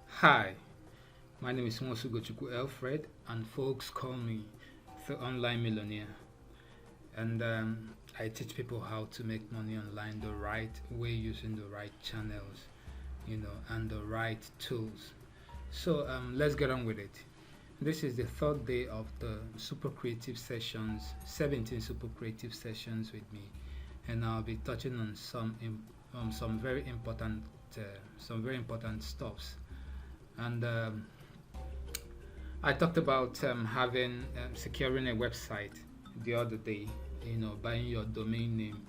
Hi, my name is Mosugochukwu Alfred, and folks call me the Online Millionaire. And I teach people how to make money online the right way using the right channels, and the right tools. So let's get on with it. This is the third day of the Super Creative Sessions, 17 Super Creative Sessions with me, and I'll be touching on some uh, some very important stuffs. And I talked about having securing a website the other day. Buying your domain name,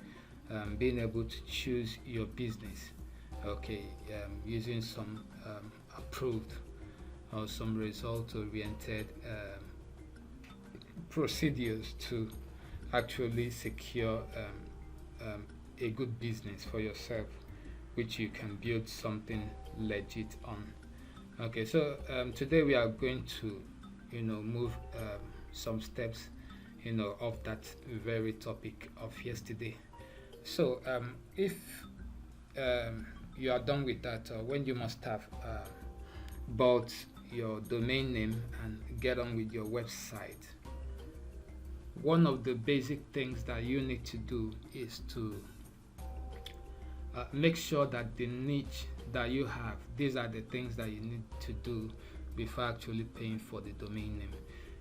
being able to choose your business. Okay, using some approved or some result-oriented procedures to actually secure a good business for yourself, which you can build something legit on. Okay, so today we are going to, move some steps, of that very topic of yesterday. So if you are done with that, when you must have bought your domain name and get on with your website, one of the basic things that you need to do is to make sure that the niche that you have, these are the things that you need to do before actually paying for the domain name.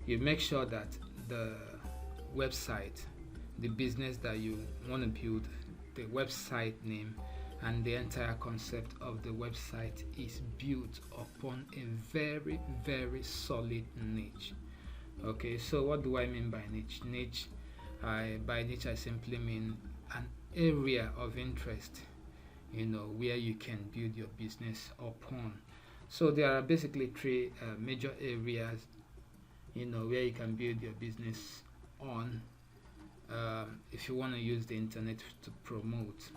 You make sure that the website, the business that you want to build, the website name, and the entire concept of the website is built upon a very, very solid niche. Okay, so what do I mean by niche? By niche, I simply mean an area of interest, where you can build your business upon. So there are basically three major areas, where you can build your business on, if you want to use the internet to promote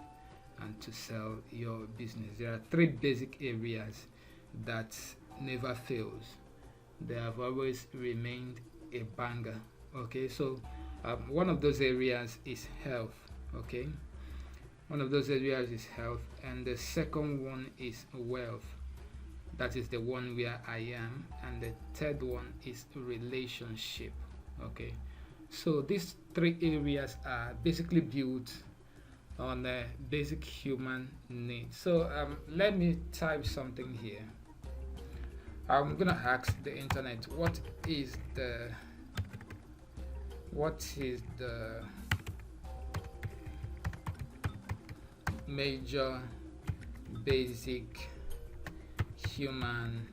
and to sell your business. There are three basic areas that never fails. They have always remained a banger. Okay, so one of those areas is health. Okay, one of those areas is health, and the second one is wealth. That is the one where I am, and the third one is relationship. Okay, so these three areas are basically built on the basic human needs. So let me type something here. I'm gonna ask the internet what is the major basic human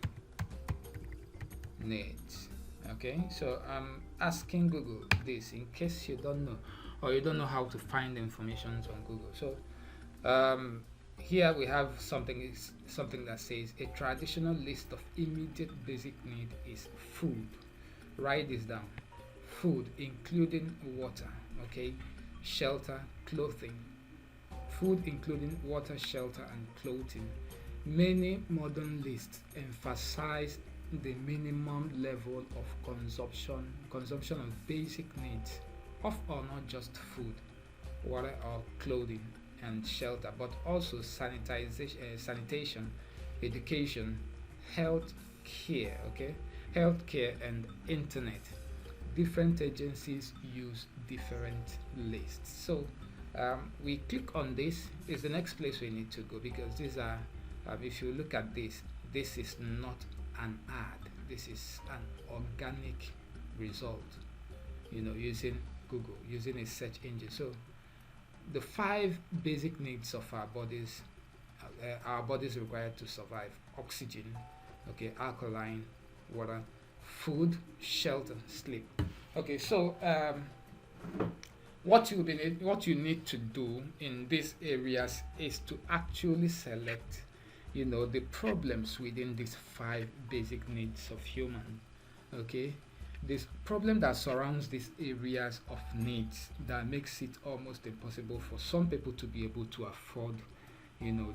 needs. Okay, so I'm asking Google this in case you don't know, or you don't know how to find information on Google. So here we have something that says a traditional list of immediate basic need is food. Write this down. Food, including water. Okay, shelter, clothing. Food, including water, shelter, and clothing. Many modern lists emphasize the minimum level of consumption of basic needs, of or not just food, water or clothing, and shelter, but also sanitation, education, health care. Okay, health care and internet. Different agencies use different lists. So we click on this. Is the next place we need to go, because these are, if you look at this is not an ad. This is an organic result. Using Google, using a search engine. So the five basic needs of our bodies required to survive: oxygen, okay, alkaline water, food, shelter, sleep. Okay, so what you need to do in these areas is to actually select, the problems within these five basic needs of human. Okay, this problem that surrounds these areas of needs that makes it almost impossible for some people to be able to afford,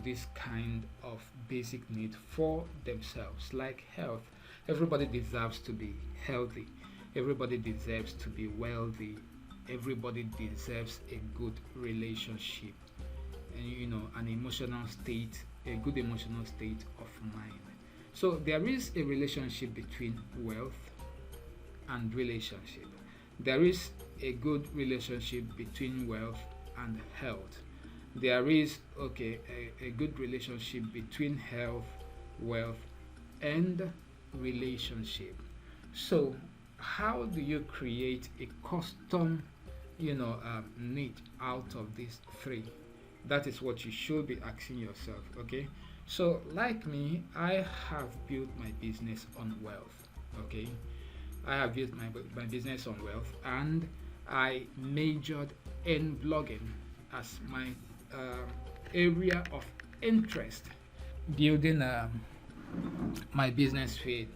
this kind of basic need for themselves, like health. Everybody deserves to be healthy. Everybody deserves to be wealthy. Everybody deserves a good relationship, and an emotional state, a good emotional state of mind. So there is a relationship between wealth and relationship. There is a good relationship between wealth and health. There is a good relationship between health, wealth, and relationship. So how do you create a custom need out of these three? That is what you should be asking yourself. Okay, so like me, I have built my business on wealth. Okay, I have built my business on wealth, and I majored in blogging as my area of interest. Building my business with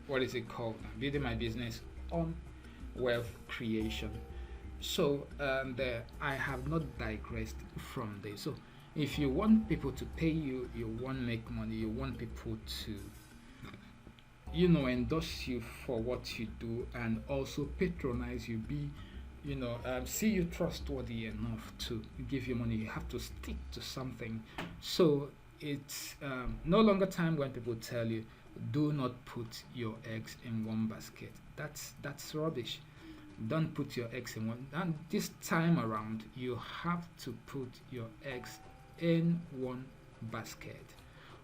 what is it called? Building my business on wealth creation. So I have not digressed from this. So if you want people to pay you, you want to make money, you want people to endorse you for what you do and also patronize you, be see you trustworthy enough to give you money, you have to stick to something. So it's no longer time when people tell you do not put your eggs in one basket. That's rubbish. Don't put your eggs in one, and this time around you have to put your eggs in one basket.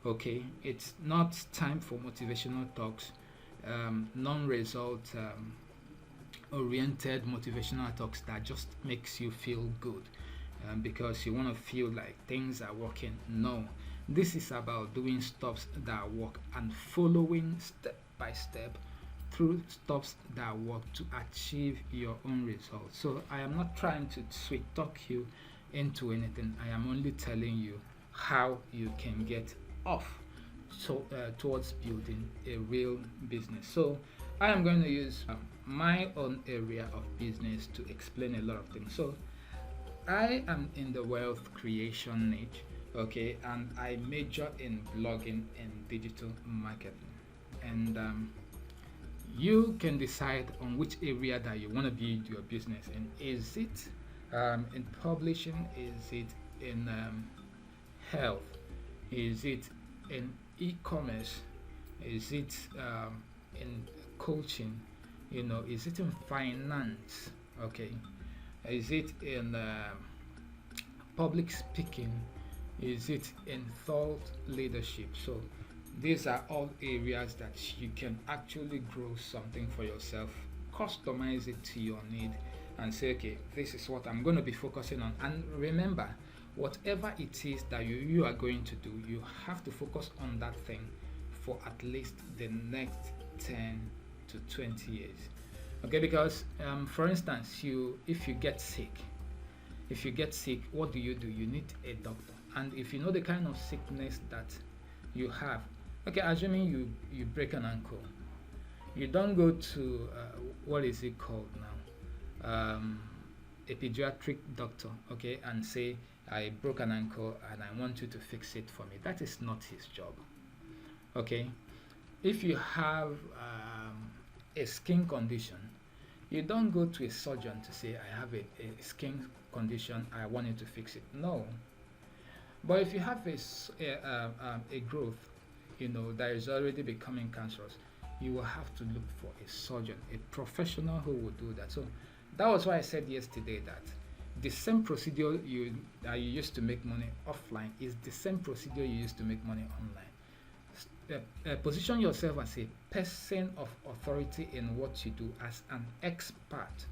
Okay, it's not time for motivational talks, non-result oriented motivational talks that just makes you feel good, because you want to feel like things are working. No, this is about doing stuff that work and following step by step through steps that work to achieve your own results. So I am not trying to sweet talk you into anything. I am only telling you how you can get off towards building a real business. So I am going to use my own area of business to explain a lot of things. So I am in the wealth creation niche, okay, and I major in blogging and digital marketing. And you can decide on which area that you want to build your business in. Is it in publishing? Is it in health? Is it in e-commerce? Is it in coaching? Is it in finance? Okay. Is it in public speaking? Is it in thought leadership? So these are all areas that you can actually grow something for yourself, customize it to your need, and say, okay, this is what I'm going to be focusing on. And remember, whatever it is that you are going to do, you have to focus on that thing for at least the next 10 to 20 years. Okay, because for instance, if you get sick, what do? You need a doctor. And if you know the kind of sickness that you have, okay, assuming you break an ankle, you don't go to what is it called now, a pediatric doctor, okay, and say, I broke an ankle and I want you to fix it for me. That is not his job. Okay, if you have a skin condition, you don't go to a surgeon to say, I have a skin condition, I want you to fix it. No. But if you have a growth, that is already becoming cancerous, you will have to look for a surgeon, a professional who will do that. So that was why I said yesterday that the same procedure that you used to make money offline is the same procedure you used to make money online. Position yourself as a person of authority in what you do, as an expert.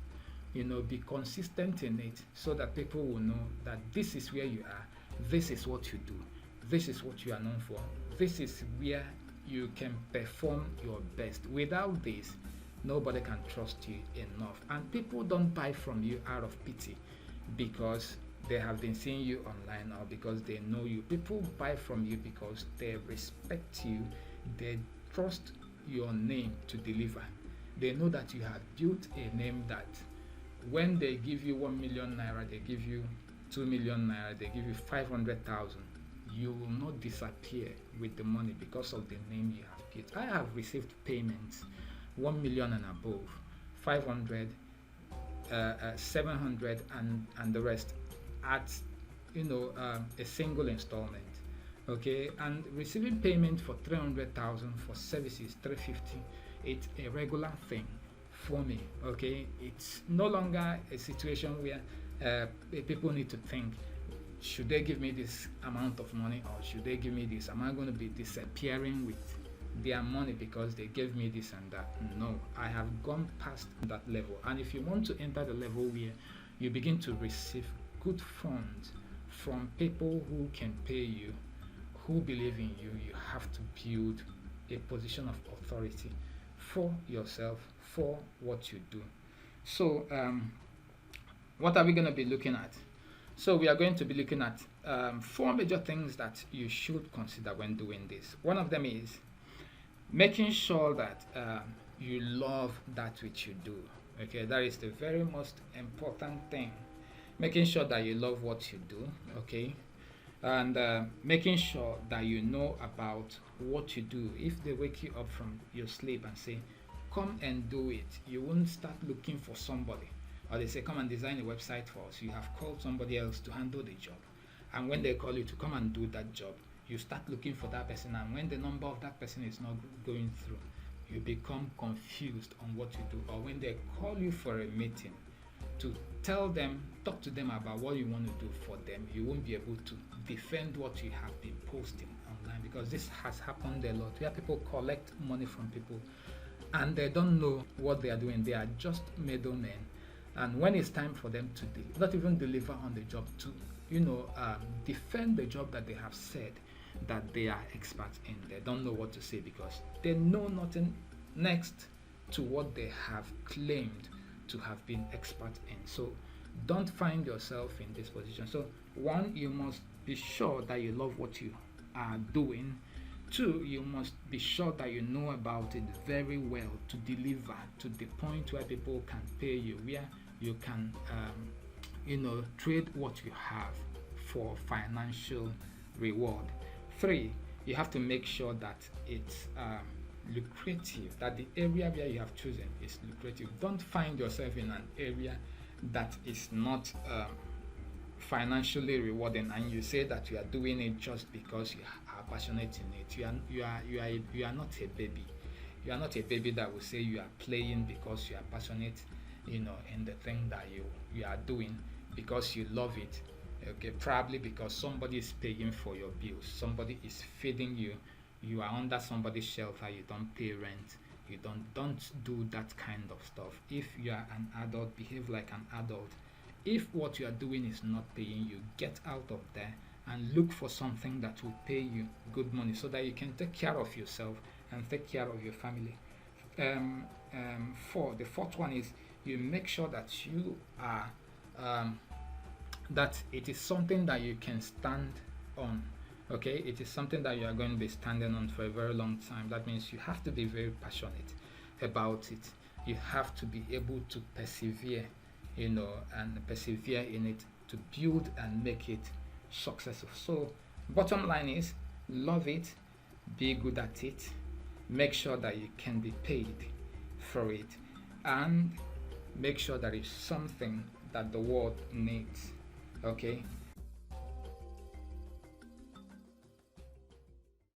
Be consistent in it so that people will know that this is where you are, this is what you do, this is what you are known for, this is where you can perform your best. Without this, nobody can trust you enough, and people don't buy from you out of pity because they have been seeing you online or because they know you. People buy from you because they respect you, they trust your name to deliver. They know that you have built a name that when they give you 1 million naira, they give you 2 million naira, they give you 500,000, you will not disappear with the money because of the name you have built. I have received payments 1 million and above, 500, 700, and the rest at a single installment. Okay, and receiving payment for 300,000 for services 350, it's a regular thing for me. Okay, it's no longer a situation where people need to think, should they give me this amount of money or should they give me this? Am I going to be disappearing with their money because they gave me this and that? No, I have gone past that level. And if you want to enter the level where you begin to receive good funds from people who can pay you, who believe in you, you have to build a position of authority for yourself, for what you do. So, what are we going to be looking at? So, we are going to be looking at four major things that you should consider when doing this. One of them is making sure that you love that which you do. Okay, that is the very most important thing. Making sure that you love what you do. Okay, and making sure that you know about what you do. If they wake you up from your sleep and say, come and do it, you won't start looking for somebody. Or they say, come and design a website for us. You have called somebody else to handle the job. And when they call you to come and do that job, you start looking for that person. And when the number of that person is not going through, you become confused on what you do. Or when they call you for a meeting to tell them, talk to them about what you want to do for them, you won't be able to defend what you have been posting online, because this has happened a lot where people collect money from people and they don't know what they are doing. They are just middlemen, and when it's time for them to not even deliver on the job, to defend the job that they have said that they are experts in, they don't know what to say because they know nothing next to what they have claimed to have been expert in. So don't find yourself in this position. So one, you must be sure that you love what you are doing. Two, you must be sure that you know about it very well to deliver to the point where people can pay you, where you can trade what you have for financial reward. Three, you have to make sure that it's lucrative, that the area where you have chosen is lucrative. Don't find yourself in an area that is not financially rewarding and you say that you are doing it just because you are passionate in it. You are not a baby. You are not a baby that will say you are playing because you are passionate in the thing that you are doing because you love it. Okay, probably because somebody is paying for your bills, somebody is feeding you, you are under somebody's shelter, you don't pay rent, you don't do that kind of stuff. If you are an adult, behave like an adult. If what you are doing is not paying you, get out of there and look for something that will pay you good money so that you can take care of yourself and take care of your family. The fourth one is you make sure that you are that it is something that you can stand on. Okay, it is something that you are going to be standing on for a very long time. That means you have to be very passionate about it. You have to be able to persevere, and persevere in it to build and make it successful. So bottom line is, love it, be good at it, make sure that you can be paid for it, and make sure that it's something that the world needs. Okay,